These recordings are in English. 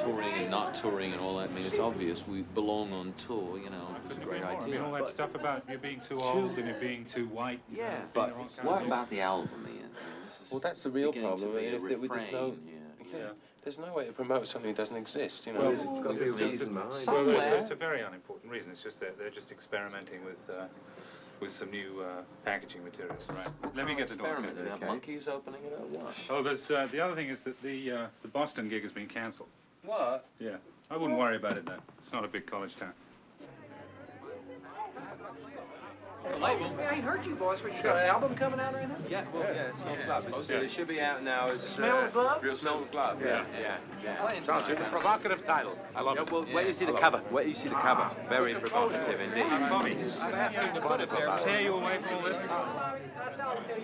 touring and not touring and all that. I mean, it's obvious we belong on tour, you know. It's a great idea. I mean, all that stuff about you being too old and you being too white. Yeah, but what about the album, Ian? Well, that's the real problem. I mean, there's no way to promote something that doesn't exist, you know. Well, there's got to be a reason behind it. Well, it's a very unimportant reason. It's just that they're just experimenting with some new packaging materials, right? Let me get the door. Okay. Monkeys opening it or what? Oh, there's the other thing is that the Boston gig has been cancelled. What? Yeah, I wouldn't worry about it though. It's not a big college town. I heard you boys. You got an album coming out right now? Yeah, well, yeah, Smell the Glove. It should be out now. It's, Smell the Glove? Smell the Glove, yeah. Sounds like a provocative title. I love it. Well, wait till you see the cover. Wait till you see the cover. Very provocative indeed. Bobby, tear you away from all this?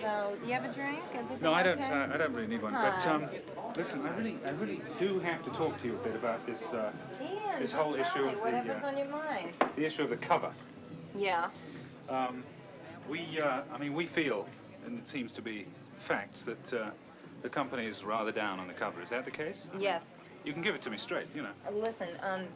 So, do you have a drink? No, I don't. I don't really need one. But listen, I really do have to talk to you a bit about this this whole issue of whatever's on your mind. the issue of the cover. Yeah. I mean, we feel, and it seems to be facts, that the company is rather down on the cover. Is that the case? Yes. You can give it to me straight, you know. Listen,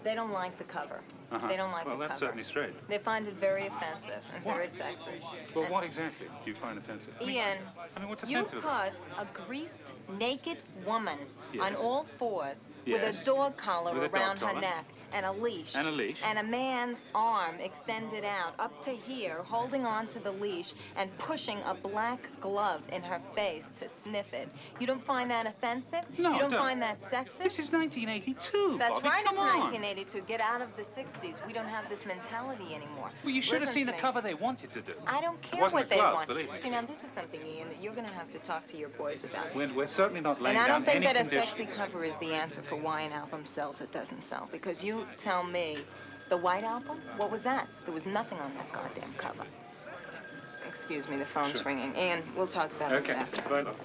they don't like the cover. They don't like the cover. Well, that's certainly straight. They find it very offensive and very sexist. Well, what exactly do you find offensive? Ian, I mean, what's you offensive? put a greased, naked woman on Yes. all fours with Yes. a dog collar With a dog around her collar. neck and a leash. And a leash. And a man's arm extended out up to here, holding on to the leash and pushing a black glove in her face to sniff it. You don't find that offensive? No, You don't I don't. find that sexist? This is 1982, That's Bobby. right, Come it's on. 1982. Get out of the 60s. We don't have this mentality anymore. Well, you should have Listen seen to the me. cover they wanted to do. I don't care wasn't what a they glove, want. believe me. See, now this is something, Ian, that you're going to have to talk to your boys about. We're certainly not laying And I down don't think any that a conditions. sexy cover is the answer for why an album sells or doesn't sell. Because you tell me, the White Album, what was that? There was nothing on that goddamn cover. Excuse me, the phone's Sure. ringing. Ian, we'll talk about this Okay, after. but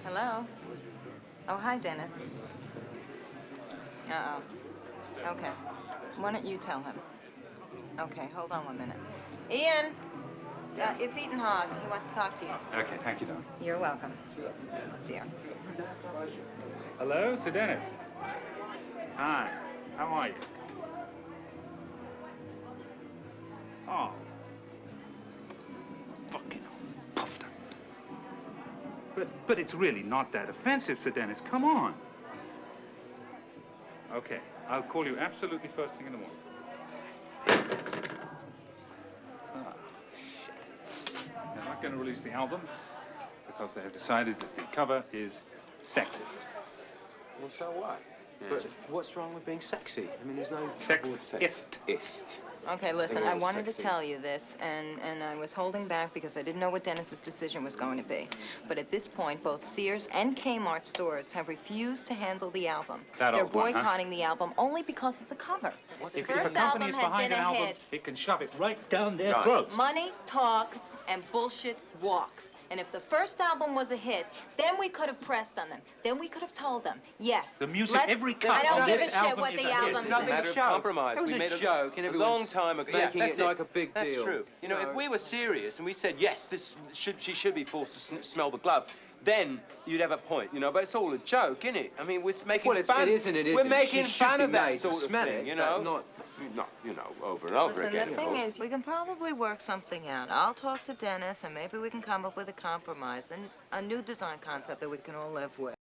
Hello? Oh, hi, Dennis. Uh-oh. Okay. Why don't you tell him? Okay, hold on 1 minute. Ian! It's Eaton Hogg. He wants to talk to you. okay, thank you, Don. You're welcome. Dear. Hello, Sir Dennis. Hi, how are you? Oh. Fucking puffed up. But it's really not that offensive, Sir Dennis. Come on. Okay, I'll call you absolutely first thing in the morning. Ah, shit. They're not going to release the album because they have decided that the cover is sexist. Well, so what? But what's wrong with being sexy? I mean, there's no Sexist. Okay, listen, They're I all wanted to sexy. tell you this, and I was holding back because I didn't know what Dennis's decision was going to be. But at this point, both Sears and Kmart stores have refused to handle the album. That They're old one, huh? boycotting the album only because of the cover. The If first a company album is had behind been an a album, hit. it can shove it right down their Right. throats. Money talks and bullshit walks. And if the first album was a hit, then we could have pressed on them. Then we could have told them, yes. The music, every cut I don't on give this a shit album what is the a hit. album It's says. nothing matter of compromise. It was we a made joke, and a everyone's long time ago. making that's it like a big That's deal. true. You know, No. if we were serious and we said yes, she should be forced to smell the glove, then you'd have a point. You know, but it's all a joke, isn't it? I mean, we're making Well, fun. it isn't. We're making She should fun be of that made to sort of smell thing. it, You but know, not over and over Listen, again. the thing is, we can probably work something out. I'll talk to Dennis, and maybe we can come up with a compromise and a new design concept that we can all live with.